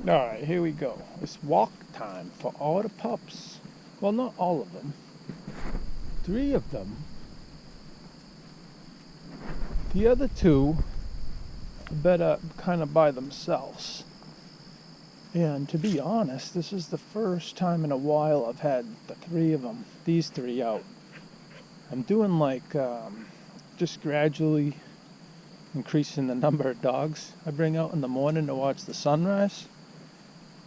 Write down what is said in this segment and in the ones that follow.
Alright, here we go. It's walk time for all the pups. Well, not all of them. 3 of them. The other 2 are better kind of by themselves. And to be honest, this is the first time in a while I've had the 3 of them, these 3 out. I'm doing just gradually increasing the number of dogs I bring out in the morning to watch the sunrise.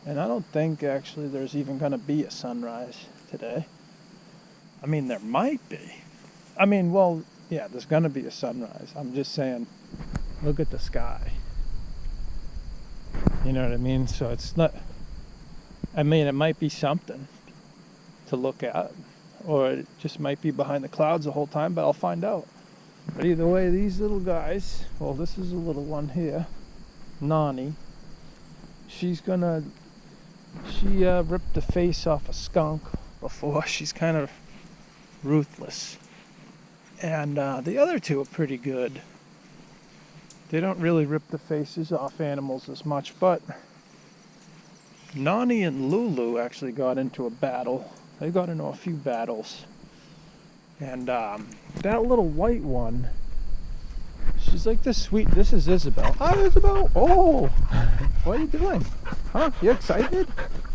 And I don't think actually there's even going to be a sunrise today. I mean, there might be. Yeah, there's going to be a sunrise. I'm just saying, look at the sky. You know what I mean? So it's not, it might be something to look at, or it just might be behind the clouds the whole time, but I'll find out. But either way, these little guys, well, this is a little one here, Nani. She ripped the face off a skunk before. She's kind of ruthless. And the other 2 are pretty good. They don't really rip the faces off animals as much, but Nani and Lulu actually got into a battle. They got into a few battles. And that little white one, she's like this is Isabel. Hi, Isabel. Oh, what are you doing? Huh? You excited?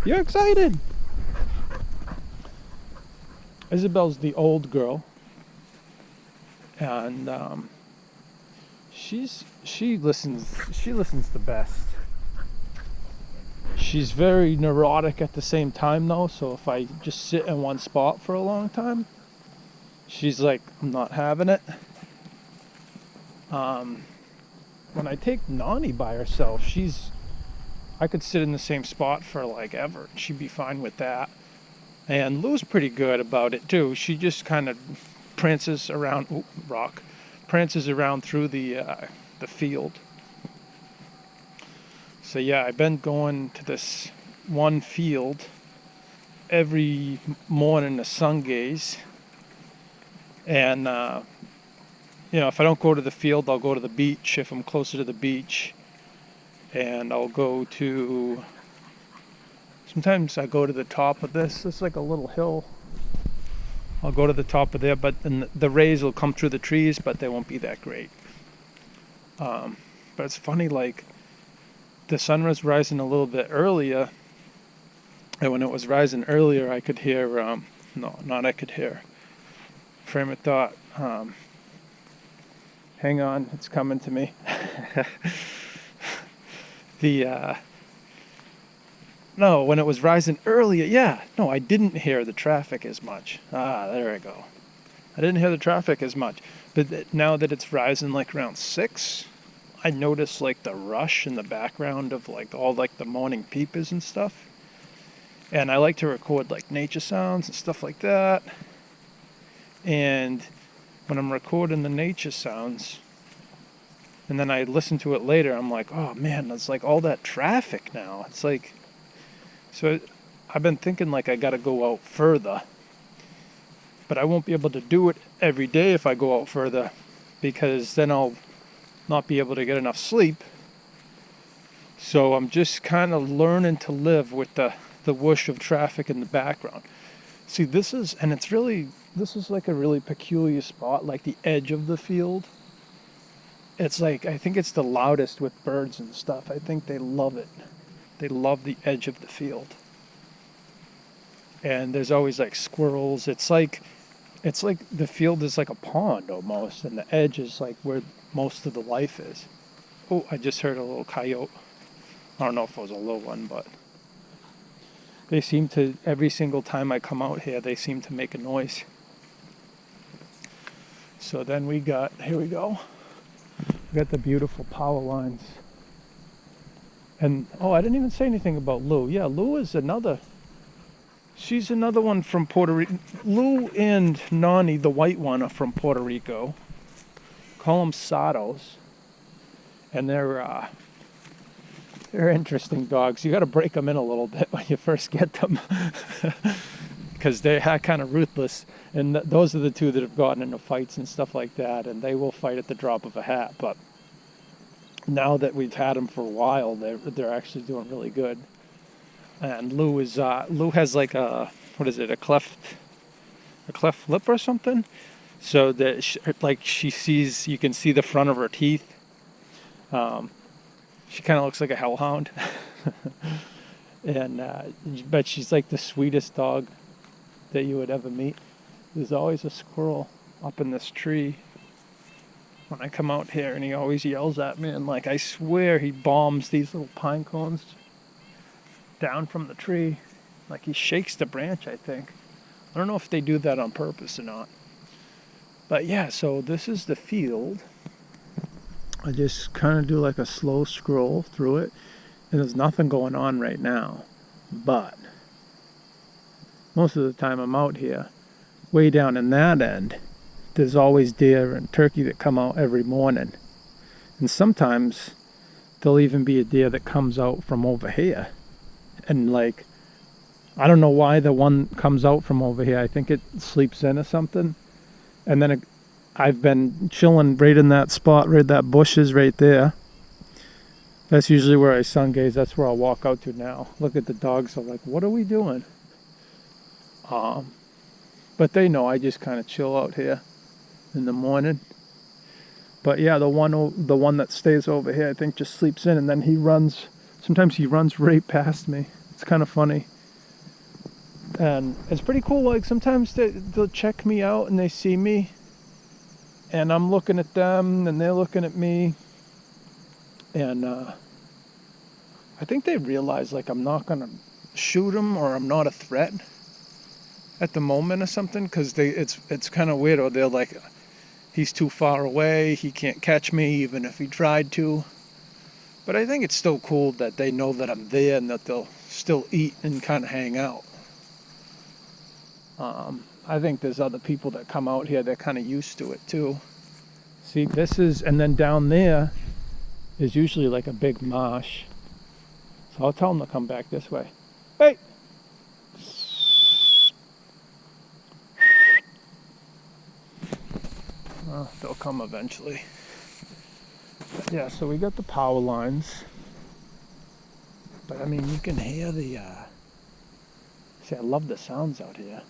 You're excited. Isabel's the old girl. And she listens the best. She's very neurotic at the same time though, so if I just sit in one spot for a long time, she's like, I'm not having it. When I take Nani by herself, I could sit in the same spot for like ever. She'd be fine with that. And Lou's pretty good about it too. She just kind of prances around through the field. So yeah, I've been going to this one field every morning to sun gaze. And if I don't go to the field, I'll go to the beach if I'm closer to the beach. And I'll go to, sometimes I go to the top of this. It's like a little hill. I'll go to the top of there, but then the rays will come through the trees, but they won't be that great. But it's funny, like, the sun was rising a little bit earlier, and when it was rising earlier, I could hear, frame of thought, hang on, it's coming to me. When it was rising earlier, I didn't hear the traffic as much. There I go. I didn't hear the traffic as much. But now that it's rising like around 6, I notice like the rush in the background of like all like the morning peepers and stuff. And I like to record like nature sounds and stuff like that. And when I'm recording the nature sounds, and then I listen to it later, I'm like, oh man, it's like all that traffic now. It's like, so I've been thinking like I gotta go out further. But I won't be able to do it every day if I go out further, because then I'll not be able to get enough sleep. So I'm just kind of learning to live with the whoosh of traffic in the background. See, this is like a really peculiar spot, like the edge of the field. It's like, I think it's the loudest with birds and stuff. I think they love it. They love the edge of the field. And there's always like squirrels. It's like the field is like a pond almost, and the edge is like where most of the life is. Oh, I just heard a little coyote. I don't know if it was a little one, but they seem to, every single time I come out here, they seem to make a noise. So then here we go. We got the beautiful power lines. And, I didn't even say anything about Lou. Yeah, Lou is she's another one from Puerto Rico. Lou and Nani, the white one, are from Puerto Rico. Call them Satos. And they're interesting dogs. You got to break them in a little bit when you first get them. Because they're kind of ruthless. And those are the 2 that have gotten into fights and stuff like that. And they will fight at the drop of a hat. But now that we've had them for a while, they're actually doing really good. And Lou has like a, what is it, a cleft lip or something, so that like she sees, you can see the front of her teeth. She kind of looks like a hellhound. And but she's like the sweetest dog that you would ever meet. There's always a squirrel up in this tree when I come out here, and he always yells at me, and like I swear he bombs these little pine cones down from the tree. Like he shakes the branch, I think. I don't know if they do that on purpose or not. But yeah, so this is the field. I just kind of do like a slow scroll through it, and there's nothing going on right now. But most of the time I'm out here, way down in that end, there's always deer and turkey that come out every morning. And sometimes there'll even be a deer that comes out from over here. And like, I don't know why the one comes out from over here. I think it sleeps in or something. And then I've been chilling right in that spot, right, that bush is right there. That's usually where I sun gaze. That's where I'll walk out to now. Look at the dogs. I'm like, what are we doing? But they know I just kind of chill out here in the morning. But yeah, the one that stays over here, I think, just sleeps in, and then he runs. Sometimes he runs right past me. It's kind of funny. And it's pretty cool. Like sometimes they'll check me out and they see me, and I'm looking at them and they're looking at me. And I think they realize like I'm not gonna shoot them, or I'm not a threat at the moment or something, because it's kind of weird. Or they're like, he's too far away, he can't catch me even if he tried to. But I think it's still cool that they know that I'm there and that they'll still eat and kind of hang out. I think there's other people that come out here, they're kind of used to it too. See, this is, and then down there is usually like a big marsh. So I'll tell them to come back this way. Hey! Well, they'll come eventually. But yeah, so we got the power lines. But I mean, you can hear the, see, I love the sounds out here.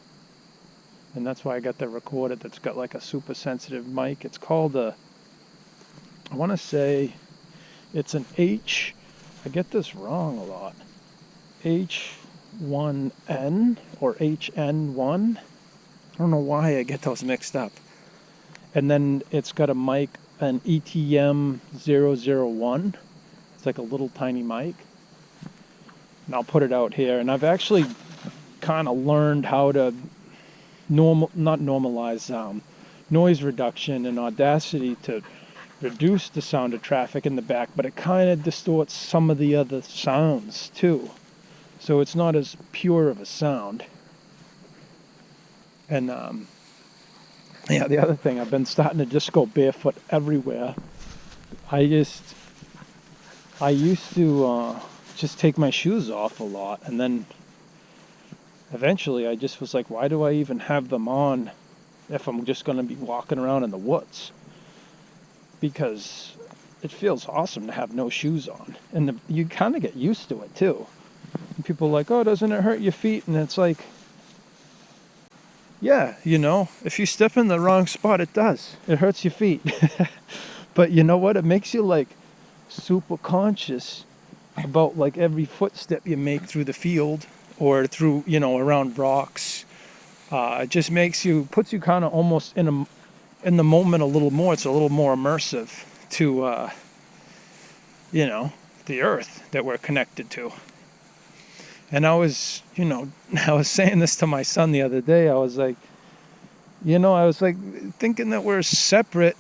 And that's why I got the recorder that's got like a super sensitive mic. It's called I want to say it's an I get this wrong a lot, H1N or HN1. I don't know why I get those mixed up. And then it's got a mic, an ETM001. It's like a little tiny mic. And I'll put it out here. And I've actually kind of learned how to not normalize noise reduction and Audacity to reduce the sound of traffic in the back, but it kind of distorts some of the other sounds too. So it's not as pure of a sound. And yeah, the other thing, I've been starting to just go barefoot everywhere. I used to just take my shoes off a lot, and then eventually I just was like, why do I even have them on if I'm just going to be walking around in the woods? Because it feels awesome to have no shoes on. And you kind of get used to it too. And people are like, oh, doesn't it hurt your feet? And it's like, yeah, you know, if you step in the wrong spot, it does. It hurts your feet. But you know what? It makes you like super conscious about like every footstep you make through the field or through, you know, around rocks. It just puts you kind of almost in the moment a little more. It's a little more immersive to, you know, the earth that we're connected to. And I was saying this to my son the other day. I was like thinking that we're separate.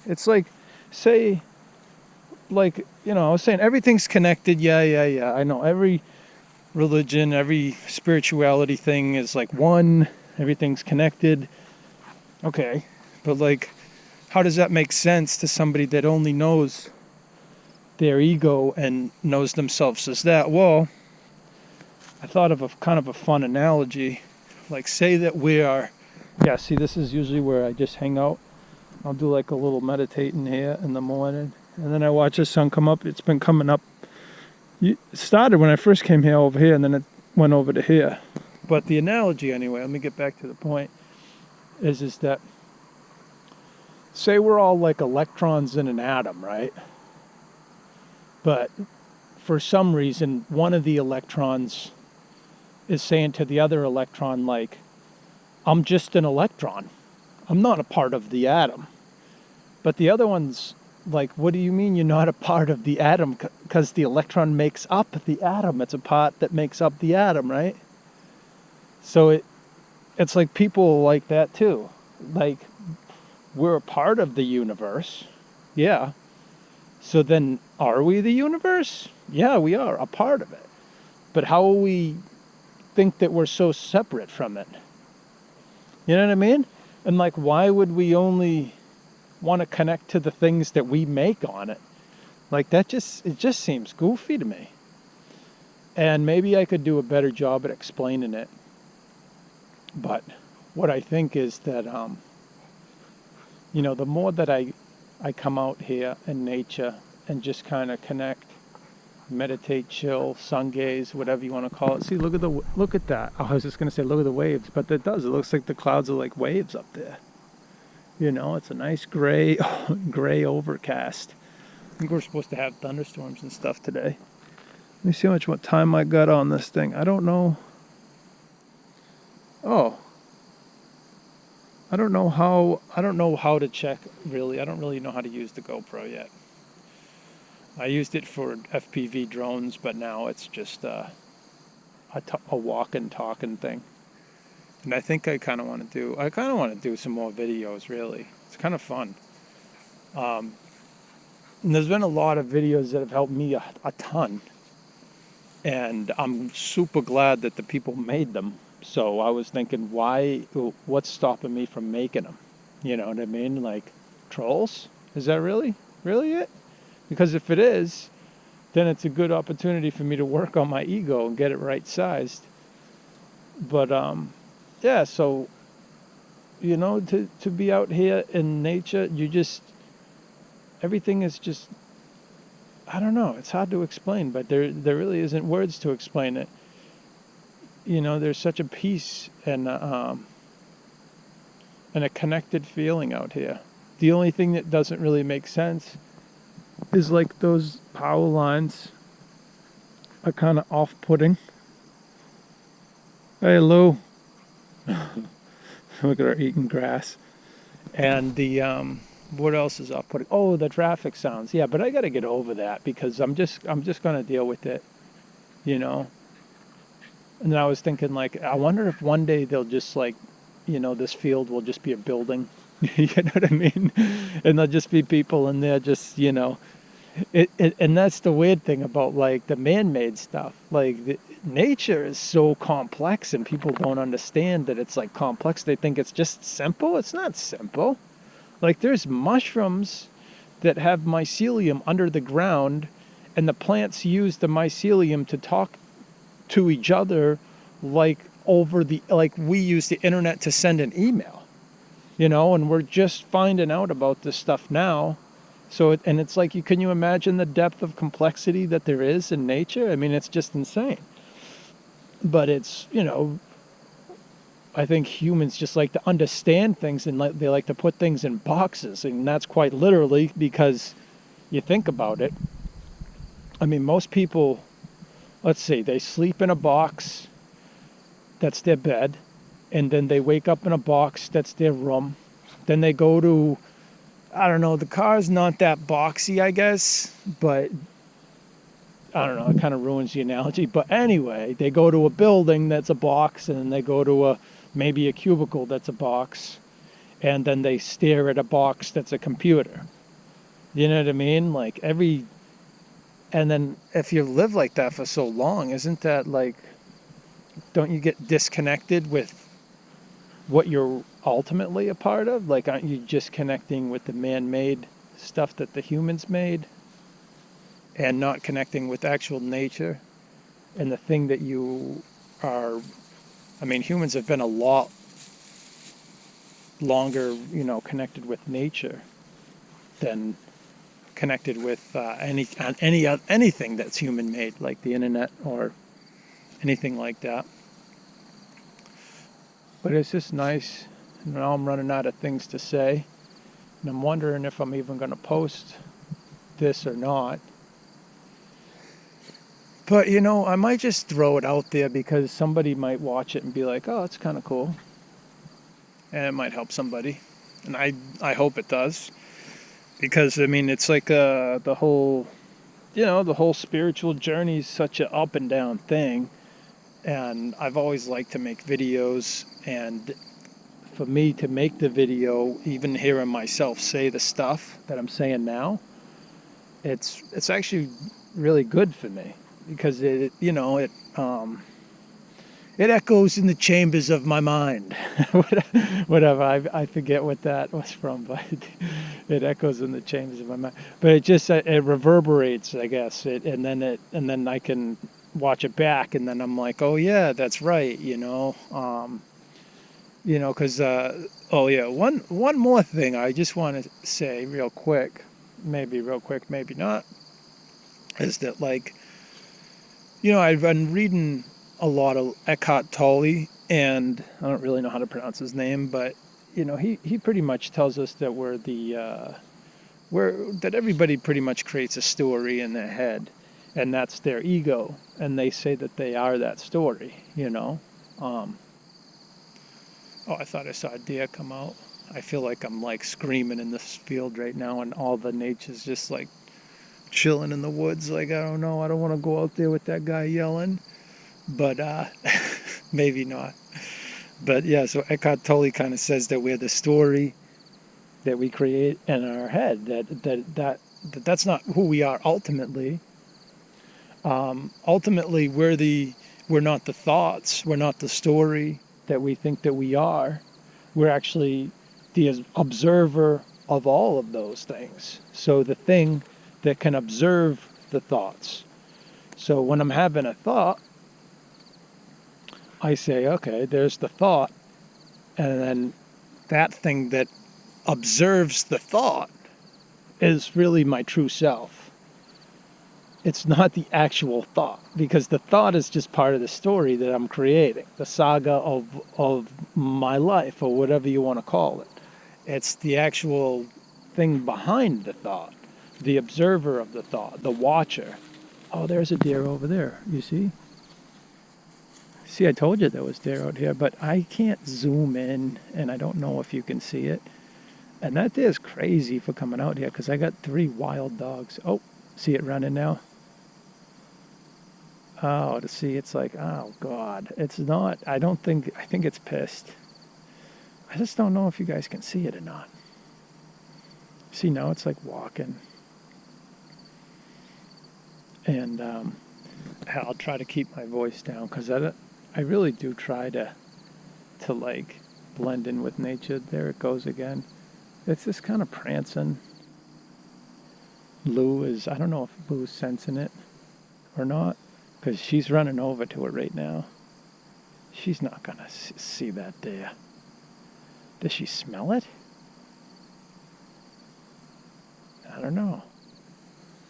It's like, say, like, you know, I was saying everything's connected. Yeah. I know every religion, every spirituality thing is like one. Everything's connected. Okay. But like, how does that make sense to somebody that only knows their ego and knows themselves as that? Well, I thought of a kind of a fun analogy. Like, say that we are, yeah, see, this is usually where I just hang out. I'll do like a little meditating here in the morning, And then I watch the sun come up. It's been coming up. It started when I first came here over here, and then it went over to here. But the analogy, anyway, let me get back to the point, is that, say we're all like electrons in an atom, right? But for some reason, one of the electrons is saying to the other electron, like, I'm just an electron. I'm not a part of the atom. But the other one's like, what do you mean you're not a part of the atom? Because the electron makes up the atom. It's a part that makes up the atom, right? So it's like people like that too. Like, we're a part of the universe. Yeah. So then, are we the universe? Yeah, we are a part of it. But how will we think that we're so separate from it? You know what I mean? And like, why would we only want to connect to the things that we make on it? Like, it just seems goofy to me. And maybe I could do a better job at explaining it. But what I think is that, the more that I come out here in nature and just kind of connect, meditate, chill, sun gaze, whatever you want to call it. See, look at that. I was just going to say, look at the waves, but it does. It looks like the clouds are like waves up there. It's a nice gray overcast. I think we're supposed to have thunderstorms and stuff today. Let me see what time I got on this thing. I don't know. Oh. I don't know how to check, really. I don't really know how to use the GoPro yet. I used it for FPV drones, but now it's just a walking, talking thing. And I think I kind of want to do some more videos, really. It's kind of fun. And there's been a lot of videos that have helped me a ton. And I'm super glad that the people made them. So I was thinking, what's stopping me from making them? You know what I mean? Like, trolls? Is that really it? Because if it is, then it's a good opportunity for me to work on my ego and get it right-sized. But, yeah, so, to be out here in nature, everything is just, I don't know, it's hard to explain, but there really isn't words to explain it. There's such a peace and a connected feeling out here. The only thing that doesn't really make sense is like those power lines are kind of off-putting. Hey, Lou. Look at her eating grass. And the, what else is off-putting? Oh, the traffic sounds. Yeah, but I got to get over that because I'm just going to deal with it, And then I was thinking, like, I wonder if one day they'll just, like, this field will just be a building. You know what I mean? And there'll just be people in there just, and that's the weird thing about, like, the man-made stuff. Like, nature is so complex, and people don't understand that it's, like, complex. They think it's just simple. It's not simple. Like, there's mushrooms that have mycelium under the ground, and the plants use the mycelium to talk to each other like we use the internet to send an email, and we're just finding out about this stuff now. So it's like, can you imagine the depth of complexity that there is in nature? I mean, it's just insane. But it's, I think humans just like to understand things, and they like to put things in boxes, and that's quite literally, because you think about it. I mean, most people, let's see, they sleep in a box, that's their bed, and then they wake up in a box, that's their room. Then they go to, I don't know, the car's not that boxy, I guess, but I don't know, it kind of ruins the analogy. But anyway, they go to a building that's a box, and then they go to maybe a cubicle that's a box, and then they stare at a box that's a computer. You know what I mean? Like, and then if you live like that for so long, isn't that like, don't you get disconnected with what you're ultimately a part of? Like, aren't you just connecting with the man-made stuff that the humans made and not connecting with actual nature and the thing that you are? I mean, humans have been a lot longer, connected with nature than connected with anything that's human made, like the internet or anything like that. But it's just nice. Now I'm running out of things to say, and I'm wondering if I'm even going to post this or not. But I might just throw it out there because somebody might watch it and be like, "Oh, it's kind of cool," and it might help somebody, and I hope it does, because I mean it's like the whole the whole spiritual journey is such an up and down thing, and I've always liked to make videos, and for me to make the video, even hearing myself say the stuff that I'm saying now, it's actually really good for me, because it echoes in the chambers of my mind. Whatever, I forget what that was from, but it echoes in the chambers of my mind. But it reverberates, I guess. And then I can watch it back, and then I'm like, oh yeah, that's right. Because oh yeah, one more thing I just want to say real quick, maybe not, is that, like, I've been reading a lot of Eckhart Tolle, and I don't really know how to pronounce his name, but he pretty much tells us that that everybody pretty much creates a story in their head, and that's their ego, and they say that they are that story. Oh, I thought I saw a deer come out. I feel like I'm like screaming in this field right now, and all the nature's just like chilling in the woods. Like, I don't know, I don't want to go out there with that guy yelling, but maybe not. But yeah, so Eckhart Tolle kind of says that we're the story that we create in our head. That's not who we are ultimately. Ultimately, we're not the thoughts. We're not the story that we think that we are. We're actually the observer of all of those things. So the thing that can observe the thoughts. So when I'm having a thought, I say, okay, there's the thought, and then that thing that observes the thought is really my true self. It's not the actual thought, because the thought is just part of the story that I'm creating, the saga of my life, or whatever you want to call it. It's the actual thing behind the thought, the observer of the thought, the watcher. Oh, there's a deer over there, you see? See, I told you there was deer out here, but I can't zoom in, and I don't know if you can see it. And that deer's crazy for coming out here, because I got 3 wild dogs. Oh, see it running now? Oh, to see, it's like, oh God, it's not, I think it's pissed. I just don't know if you guys can see it or not. See, now it's like walking. And I'll try to keep my voice down, because I really do try to like blend in with nature. There it goes again. It's just kind of prancing. I don't know if Lou's sensing it or not, because she's running over to it right now. She's not going to see that deer. Does she smell it? I don't know.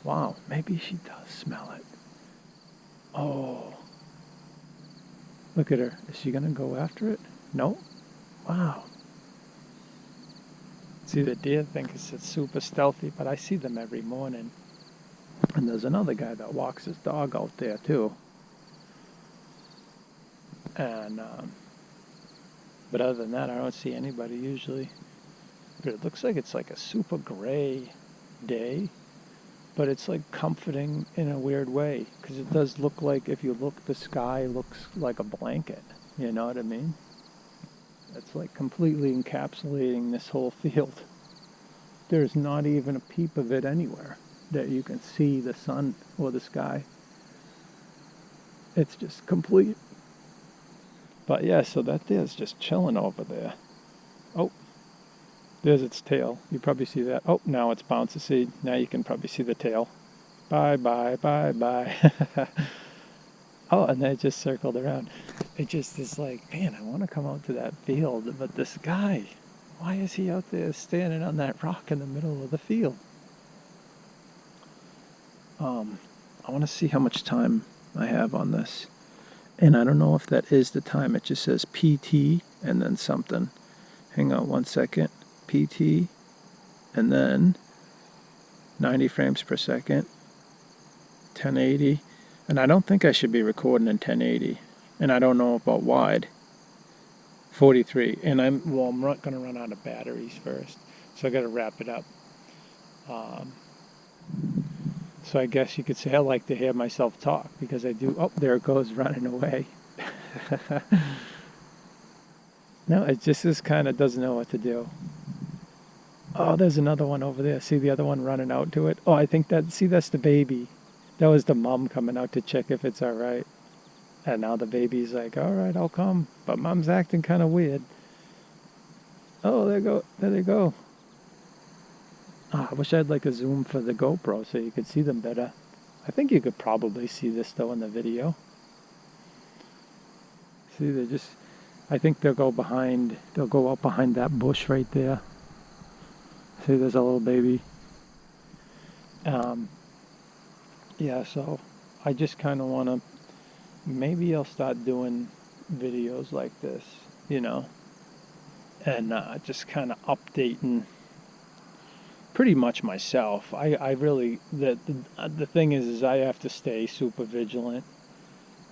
Wow, maybe she does smell it. Oh. Look at her. Is she going to go after it? No? Wow. See, the deer thinks it's super stealthy, but I see them every morning. And there's another guy that walks his dog out there, too. And, but other than that, I don't see anybody usually. But it looks like it's like a super gray day, but it's like comforting in a weird way, because it does look like, if you look, the sky looks like a blanket. You know what I mean? It's like completely encapsulating this whole field. There's not even a peep of it anywhere that you can see the sun or the sky. It's just complete. But yeah, so that deer's just chilling over there. Oh, there's its tail. You probably see that. Oh, now it's bounces. See, now you can probably see the tail. Bye, bye, bye, bye. Oh, and then it just circled around. It just is like, man, I want to come out to that field, but this guy, why is he out there standing on that rock in the middle of the field? I want to see how much time I have on this. And I don't know if that is the time. It just says PT and then something. Hang on 1 second. PT and then 90 frames per second. 1080. And I don't think I should be recording in 1080. And I don't know about wide. 43. And I'm going to run out of batteries first. So I got to wrap it up. So I guess you could say I like to hear myself talk because I do. Oh, there it goes running away. No, it just kind of doesn't know what to do. Oh, there's another one over there. See the other one running out to it? Oh, I think that's the baby. That was the mom coming out to check if it's all right. And now the baby's like, all right, I'll come. But mom's acting kind of weird. Oh, there they go. Oh, I wish I had like a zoom for the GoPro so you could see them better. I think you could probably see this though in the video. See, I think they'll go up behind that bush right there. See, there's a little baby. Yeah, so I just kind of want to, maybe I'll start doing videos like this, and just kind of updating pretty much myself. I really, the thing is I have to stay super vigilant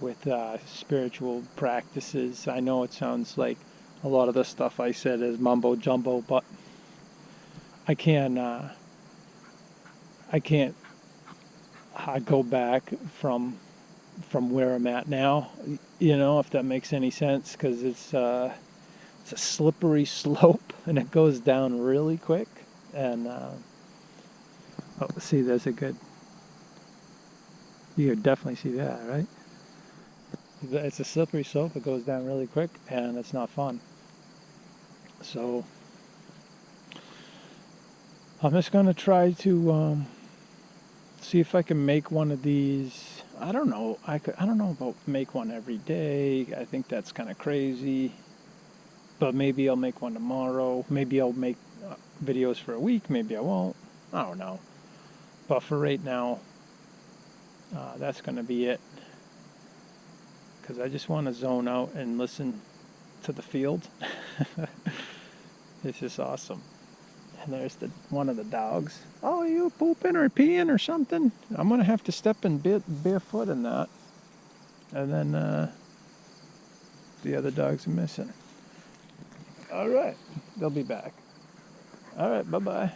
with spiritual practices. I know it sounds like a lot of the stuff I said is mumbo jumbo, but I can't go back from where I'm at now, if that makes any sense, because it's a slippery slope and it goes down really quick. And see, there's a good. You definitely see that, right? It's a slippery slope. It goes down really quick, and it's not fun. So I'm just gonna try to see if I can make one of these. I don't know. I don't know about make one every day. I think that's kind of crazy. But maybe I'll make one tomorrow. Maybe I'll make videos for a week. Maybe I won't. I don't know. But for right now, that's going to be it. Because I just want to zone out and listen to the field. It's just awesome. And there's one of the dogs. Oh, are you pooping or peeing or something? I'm going to have to step in barefoot in that. And then the other dogs are missing. All right. They'll be back. All right. Bye-bye.